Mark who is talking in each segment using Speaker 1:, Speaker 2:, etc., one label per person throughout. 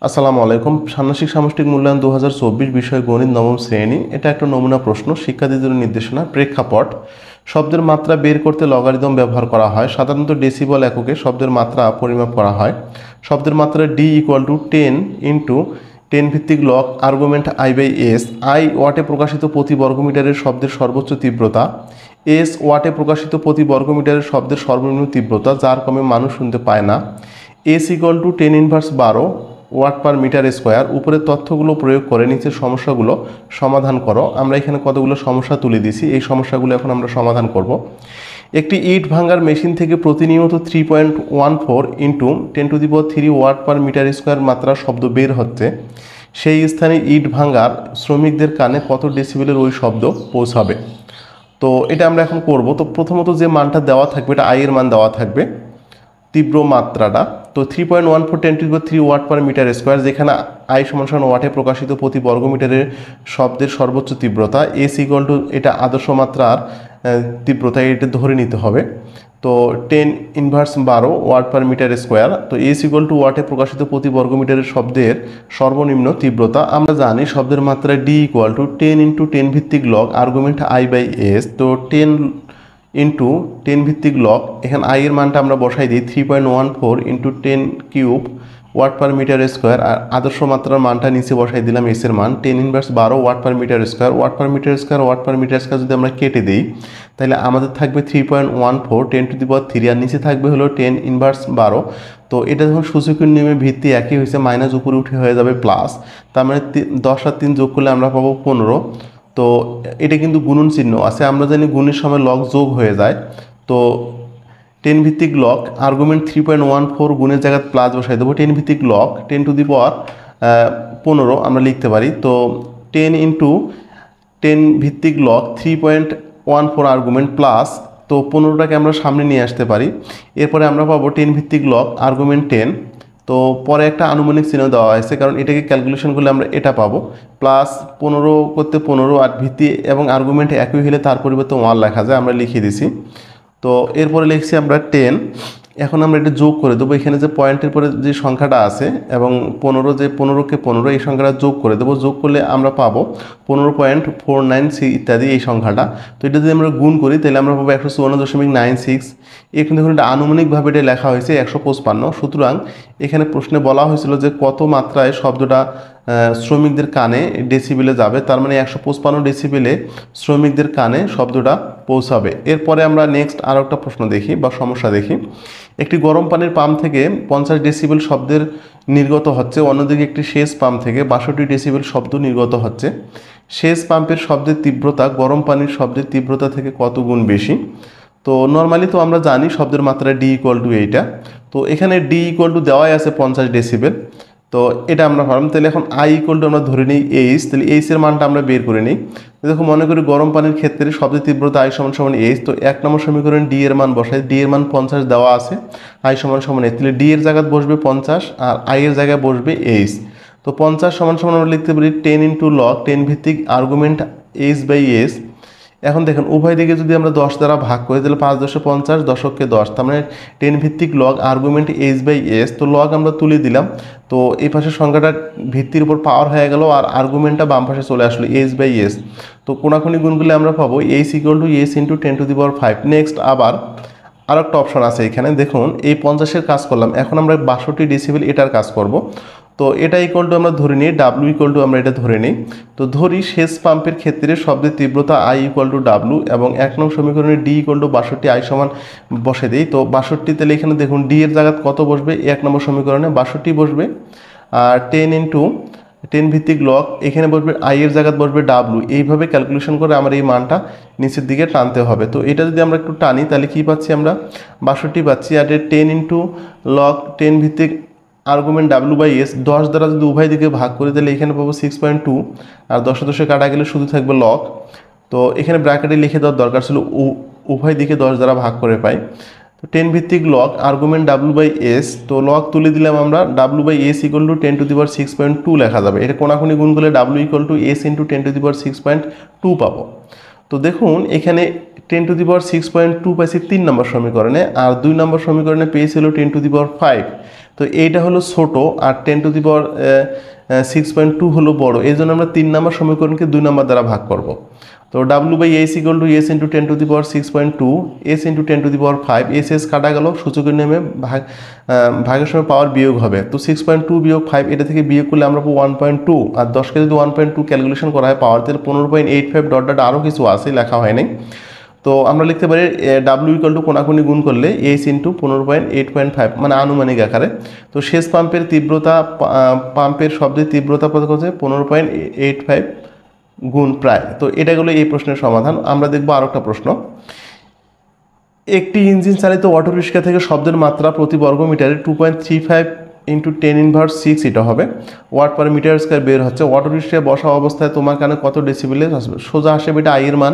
Speaker 1: আসসালামু আলাইকুম। ষান্মাসিক সামষ্টিক মূল্যায়ন 2024 বিষয় গণিত নবম শ্রেণী। এটা একটা নমুনা প্রশ্ন, শিক্ষার্থীদের নির্দেশনা। প্রেক্ষাপট: শব্দের মাত্রা বের করতে লগারিদম ব্যবহার করা হয়। সাধারণত ডেসিবল এককে শব্দের মাত্রা পরিমাপ করা হয়। শব্দের মাত্রা ডি ইকুয়াল টু 10 ইন্টু 10 ভিত্তিক log argument I by S. I ওয়াটে প্রকাশিত প্রতি বর্গমিটারের শব্দের সর্বোচ্চ তীব্রতা, এস ওয়াটে প্রকাশিত প্রতি বর্গমিটারের শব্দের সর্বনিম্ন তীব্রতা যার কমে মানুষ শুনতে পায় না। S equal to 10 inverse 12 watt per metre square. উপরের তথ্যগুলো প্রয়োগ করে নিচের সমস্যাগুলো সমাধান করো। আমরা এখানে কতগুলো সমস্যা তুলে দিছি, এই সমস্যাগুলো এখন আমরা সমাধান করব। একটি ইট ভাঙার মেশিন থেকে প্রতিনিয়ত 3.14 into 10³ watt per metre square মাত্রা শব্দ বের হচ্ছে। সেই স্থানে ইট ভাঙার শ্রমিকদের কানে কত ডেসিবেলের ওই শব্দ পৌঁছাবে? তো এটা আমরা এখন করব। তো প্রথমত যে মানটা দেওয়া থাকবে, এটা আই এর মান দেওয়া থাকবে, তীব্র মাত্রাটা। তো 3.14 10³ ওয়াট পার মিটার স্কোয়ার, যেখানে আই সমান ওয়াটে প্রকাশিত প্রতি বর্গমিটারের শব্দের সর্বোচ্চ তীব্রতা। এস ইকুয়াল টু, এটা আদর্শ মাত্রার তীব্রতা, এটা ধরে নিতে হবে। তো 10 inverse 12 watt per metre square. তো এস ইকুয়াল টু ওয়াটে প্রকাশিত প্রতি বর্গমিটারের শব্দের সর্বনিম্ন তীব্রতা। আমরা জানি শব্দের মাত্রা ডি ইকুয়াল টু 10 ইন্টু 10 ভিত্তিক log argument I by S. তো 10 ইন্টু 10 ভিত্তিক লগ, এখানে আই এর মানটা আমরা বসাই দিই 3.14 into 10³ watt per metre square. আর আদর্শ মাত্রার মানটা নিচে বসাই দিলাম, এস এর মান 10 inverse 12 watt per metre square. Watt per metre square watt per metre square যদি আমরা কেটে দিই, তাহলে আমাদের থাকবে 3.14 10⁻³ আর নিচে থাকবে হলো 10 ইনভার্স 12। তো এটা যখন সূচকের নিয়মে ভিত্তি একই হয়েছে, মাইনাস উপরে উঠে হয়ে যাবে প্লাস। তার মানে 10 আর 3 যোগ করলে আমরা পাবো 15। তো এটা কিন্তু গুণন চিহ্ন আছে, আমরা জানি গুণের সময় লগ যোগ হয়ে যায়। তো 10 ভিত্তিক লগ আর্গুমেন্ট 3.14 গুণের জায়গায় প্লাস বসাই দেবো। 10 ভিত্তিক লগ 10⁻15 আমরা লিখতে পারি। তো 10 ইন্টু 10 ভিত্তিক লগ 3.14 আর্গুমেন্ট প্লাস, তো 15টাকে আমরা সামনে নিয়ে আসতে পারি। এরপরে আমরা পাবো 10 ভিত্তিক লগ আর্গুমেন্ট 10। তো পরে একটা আনুমানিক চিহ্ন দেওয়া হয়েছে, কারণ এটাকে ক্যালকুলেশন করলে আমরা এটা পাবো। প্লাস 15 করতে 15, আর ভিত্তি এবং আর্গুমেন্ট একই হলে তার পরিবর্তে 1 লেখা যায়, আমরা লিখে দিছি। তো এরপরে লিখছি আমরা 10। এখন আমরা এটা যোগ করে দেবো, এখানে যে পয়েন্টের পরে যে সংখ্যাটা আছে এবং 15, যে 15কে 15 এই সংখ্যাটা যোগ করে দেবো। যোগ করলে আমরা পাবো 15.496 ইত্যাদি এই সংখ্যাটা। তো এটা যদি আমরা গুণ করি তাহলে আমরা পাবো 154.96। এখন দেখুন এটা আনুমানিকভাবে এটা লেখা হয়েছে 155। সুতরাং এখানে প্রশ্নে বলা হয়েছিল যে কত মাত্রায় শব্দটা শ্রমিকদের কানে ডেসিবেলে যাবে, তার মানে 155 ডেসিবেলে শ্রমিকদের কানে শব্দটা পৌঁছাবে। এরপরে আমরা নেক্সট আরও একটা প্রশ্ন দেখি বা সমস্যা দেখি। একটি গরম পানির পাম্প থেকে 50 ডেসিবেল শব্দের নির্গত হচ্ছে, অন্যদিকে একটি সেচ পাম্প থেকে 62 ডেসিবেল শব্দ নির্গত হচ্ছে। সেচ পাম্পের শব্দের তীব্রতা গরম পানির শব্দের তীব্রতা থেকে কত গুণ বেশি? তো নর্মালি তো আমরা জানি শব্দের মাত্রা ডি ইকুয়াল টু এইটা। তো এখানে ডি ইকুয়াল টু দেওয়াই আছে 50 ডেসিবেল। তো এটা আমরা ভাবলাম, তাহলে এখন আই ইকুয়াল টু আমরা ধরে নিই এইচ। তাহলে এইচের মানটা আমরা বের করে নিই। দেখো মনে করি গরম পানির ক্ষেত্রে শব্দের তীব্রতা আই সমান এইচ। তো 1 নম্বর সমীকরণ ডি এর মান বসাই, ডি এর মান 50 দেওয়া আছে, আই সমান এইচ। তাহলে ডি এর জায়গায় বসবে 50 আর আই এর জায়গায় বসবে এইচ। তো 50 সমান আমরা লিখতে পারি 10 ইন্টু লগ 10 ভিত্তিক আর্গুমেন্ট এইচ বাই এস। এখন দেখেন উভয় দিকে যদি আমরা 10 দ্বারা ভাগ করি তাহলে 5 10 50, দশককে 10, তার মানে 10 ভিত্তিক log argument H by S. তো লগ আমরা তুলে দিলাম। তো এই পাশের সংখ্যাটা ভিত্তির উপর পাওয়ার হয়ে গেল আর আর্গুমেন্টটা বাম পাশে চলে আসলো এইচ বাই এস। তো কোনাকুনি গুণগুলো আমরা পাবো H equal to S into 10⁵। Next আবার আর একটা অপশন আছে এখানে, দেখুন এই 50-এর কাজ করলাম, এখন আমরা 62 ডেসিবেল এটার কাজ করব। তো এটা ইকুয়াল টু আমরা ধরে নিই ডাব্লু ইকুয়াল টু, আমরা এটা ধরে নিই। তো ধরি সেচ পাম্পের ক্ষেত্রে শব্দের তীব্রতা আই ইকুয়াল টু ডাব্লু এবং 1 নং সমীকরণে ডি ইকুয়াল টু 62, আই সমান বসে দিই। তো 62, তাহলে এখানে দেখুন ডি এর জায়গায় কত বসবে, 1 নম্বর সমীকরণে 62 বসবে। আর 10 ইন্টু 10 ভিত্তিক লগ এখানে বসবে আই এর জায়গায় বসবে ডাব্লু। এইভাবে ক্যালকুলেশন করে আমার এই মানটা নিচের দিকে টানতে হবে। তো এটা যদি আমরা একটু টানি তাহলে কী পাচ্ছি, আমরা 62 পাচ্ছি। আর 10 ইন্টু লগ 10 ভিত্তিক আর্গুমেন্ট ডাব্লু বাই এস 10 দ্বারা যদি উভয় দিকে ভাগ করি তাহলে এখানে পাবো 6.2 আর 10 কাটা গেলে শুধু থাকবে লগ। তো এখানে ব্র্যাকেটে লিখে দেওয়ার দরকার ছিল, উভয় দিকে 10 দ্বারা ভাগ করে পাই। তো 10 ভিত্তিক log argument W by S, তো লগ তুলে দিলাম আমরা, W by S equal to 10⁻6.2 লেখা যাবে। এটা কোনাকুনি গুণ করলে W equal to S into 10⁻6.2 পাবো। তো দেখুন এখানে 10⁶.2 পাইছি 3 নম্বর সমীকরণে, আর 2 নম্বর সমীকরণে পেয়েছিল 10⁵ তো এইটা হলো ছোট আর 10⁶.2 হলো বড়, এই জন্য আমরা 3 নম্বর সমীকরণকে 2 নম্বর দ্বারা ভাগ করব। তো W/S = S × 10⁶.2 S × 10⁵ S কাটা গেল, সূচকের নেমে ভাগের সময় পাওয়ার বিয়োগ হবে। তো 6.2 - 5 এটা থেকে বিয়োগ করলে আমরা পাবো 1.2, আর 10কে যদি 1.2 ক্যালকুলেশন করা হয় পাওয়ার তাহলে 15.85 ডট ডট আরও কিছু আছে লেখা হয় নাই। তো আমরা লিখতে পারি W = কোনাকুনি গুণ করলে S × 15.8.5 মানে আনুমানিক আকারে। তো শেষ পাম্পের তীব্রতা, পাম্পের শব্দের তীব্রতা কত হচ্ছে 15.85 গুণ প্রায়। তো এটা গেলো এই প্রশ্নের সমাধান। আমরা দেখবো আরও একটা প্রশ্ন। একটি ইঞ্জিন চালিত অটোরিক্সা থেকে শব্দের মাত্রা প্রতি বর্গমিটারে 2.35 × 10⁻6 এটা হবে ওয়াট পার মিটার স্কয়ার বের হচ্ছে। অটোরিক্সায় বসা অবস্থায় তোমার কানে কত ডেসিবেলে আসবে? সোজা আসবে এটা আই এর মান,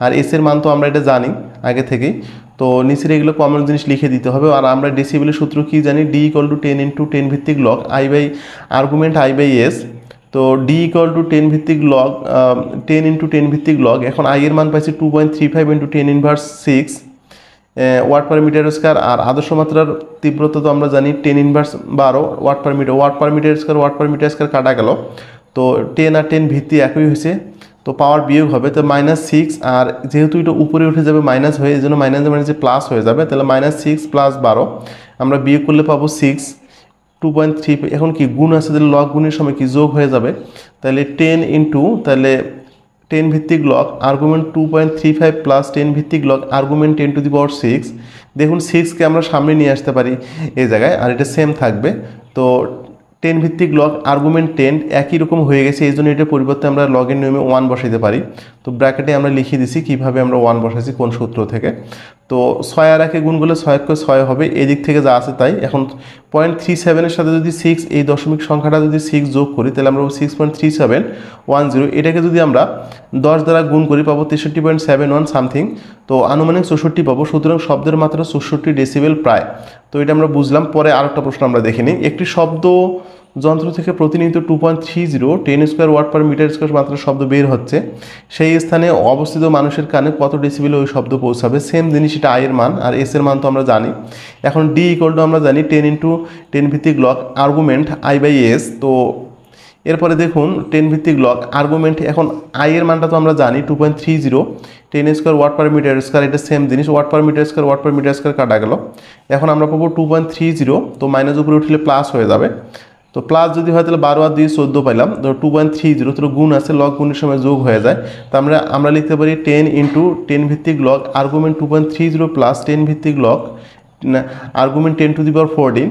Speaker 1: আর এস এর মান তো আমরা এটা জানি আগে থেকেই। তো নিচের এগুলো কমন জিনিস লিখে দিতে হবে। আর আমরা ডেসিবেলের সূত্র কি জানি? D = 10 × 10 ভিত্তিক লগ আর্গুমেন্ট I/S। তো D = 10 ভিত্তিক লগ 10 × 10 ভিত্তিক লগ, এখন আই এর মান পাইছি 2.35 × 10⁻6 ওয়াট পার মিটার স্কয়ার। আর আদর্শ মাত্রার তীব্রতা তো আমরা জানি 10⁻12 watt per metre. Watt per metre square কাটা গেল, তো 10 আর 10 ভিত্তি একই হয়েছে, তো পাওয়ার বিয়োগ হবে, তো -6। আর যেহেতু এটা উপরে উঠে যাবে মাইনাস হয়ে, এই জন্য মাইনাসে প্লাস হয়ে যাবে, তাহলে -6 + 12 আমরা বিয়োগ করলে পাবো 6 2.3। এখন কি গুণ আছে, তাহলে লগ গুণের সময় কি যোগ হয়ে যাবে, তাহলে 10 × তাহলে 10 ভিত্তিক লগ আর্গুমেন্ট 2.35 প্লাস 10 ভিত্তিক লগ আর্গুমেন্ট 10⁶। দেখুন 6কে আমরা সামনে নিয়ে আসতে পারি এই জায়গায়, আর এটা সেম থাকবে। তো 10 ভিত্তিক লগ আর্গুমেন্ট 10 একই রকম হয়ে গেছে, এই জন্য এটার পরিবর্তে আমরা লগের নিয়মে 1 বসাইতে পারি। তো ব্র্যাকেটে আমরা লিখে দিছি কীভাবে আমরা 1 বসাইছি কোন সূত্র থেকে। তো 6 আর 1 গুণ করলে 6 হবে, এদিক থেকে যা আছে তাই। এখন 0.37 এর সাথে যদি 6 এই দশমিক সংখ্যাটা যদি 6 যোগ করি তাহলে আমরা 6.3710। এটাকে যদি আমরা 10 দ্বারা গুণ করি পাবো 63.71 সামথিং, তো আনুমানিক 64 পাবো। সুতরাং শব্দের মাত্রা 64 ডেসিবেল প্রায়। তো এটা আমরা বুঝলাম। পরে আরেকটা প্রশ্ন আমরা দেখে নিই। একটি শব্দ যন্ত্র থেকে প্রতিনিয়ত 2.30 10² ওয়াট পার মিটার স্কয়ার মাত্রার শব্দ বের হচ্ছে, সেই স্থানে অবস্থিত মানুষের কানে কত ডেসিবেলে ওই শব্দ পৌঁছাবে? সেম জিনিস, এটা আই এর মান আর এস এর মান তো আমরা জানি। এখন D = আমরা জানি 10 × 10 ভিত্তিক লগ আর্গুমেন্ট I/S। তো এরপরে দেখুন 10 ভিত্তিক লগ আর্গুমেন্ট, এখন আই এর মানটা তো আমরা জানি 2.30 10² ওয়াট পার মিটার স্কয়ার, এটা সেম জিনিস, ওয়াট পার মিটার স্কয়ার কাটা গেল। এখন আমরা পাবো 2.30, তো মাইনাস উপরে উঠলে প্লাস হয়ে যাবে। তো প্লাস যদি হয় তাহলে 12 আর 2 14 পাইলাম। তো 2.30 তো গুণ আছে, লগ গুণের সময় যোগ হয়ে যায়। তো আমরা লিখতে পারি 10 × 10 ভিত্তিক লগ আর্গুমেন্ট 2.30 প্লাস 10 ভিত্তিক লগ আর্গুমেন্ট 10⁻14।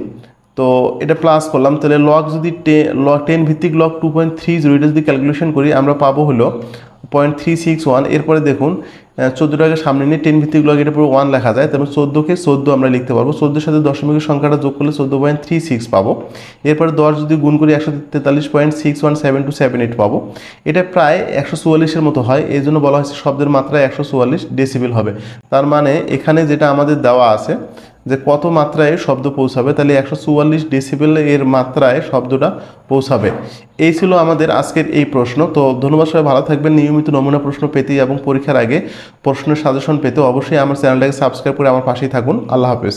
Speaker 1: তো এটা প্লাস করলাম, তাহলে লগ যদি 10 ভিত্তিক লগ 2.30 এটা যদি ক্যালকুলেশন করি আমরা পাবো হলো 0.361। এরপরে দেখুন 14টাকে সামনে নিয়ে 10 ভিত্তিক লগ এটা পুরো 1 লেখা যায়, তারপর 14কে 14 আমরা লিখতে পারবো। 14-এর সাথে দশমিকের সংখ্যাটা যোগ করলে 14.36 পাবো। এরপরে 10 যদি গুণ করি 143.617278 পাবো। এটা প্রায় 144-এর মতো হয়, এই জন্য বলা হয়েছে শব্দের মাত্রা 144 ডেসিবেল হবে। তার মানে এখানে যেটা আমাদের দেওয়া আছে যে কত মাত্রায় শব্দ পৌঁছাবে, তাহলে 144 ডেসিবেল এর মাত্রায় শব্দটা পৌঁছাবে। এই ছিল আমাদের আজকের এই প্রশ্ন। তো ধন্যবাদ, সবাই ভালো থাকবেন। নিয়মিত নমুনা প্রশ্ন পেতে এবং পরীক্ষার আগে প্রশ্নের সাজেশন পেতে অবশ্যই আমার চ্যানেলটাকে সাবস্ক্রাইব করে আমার পাশেই থাকুন। আল্লাহ হাফেজ।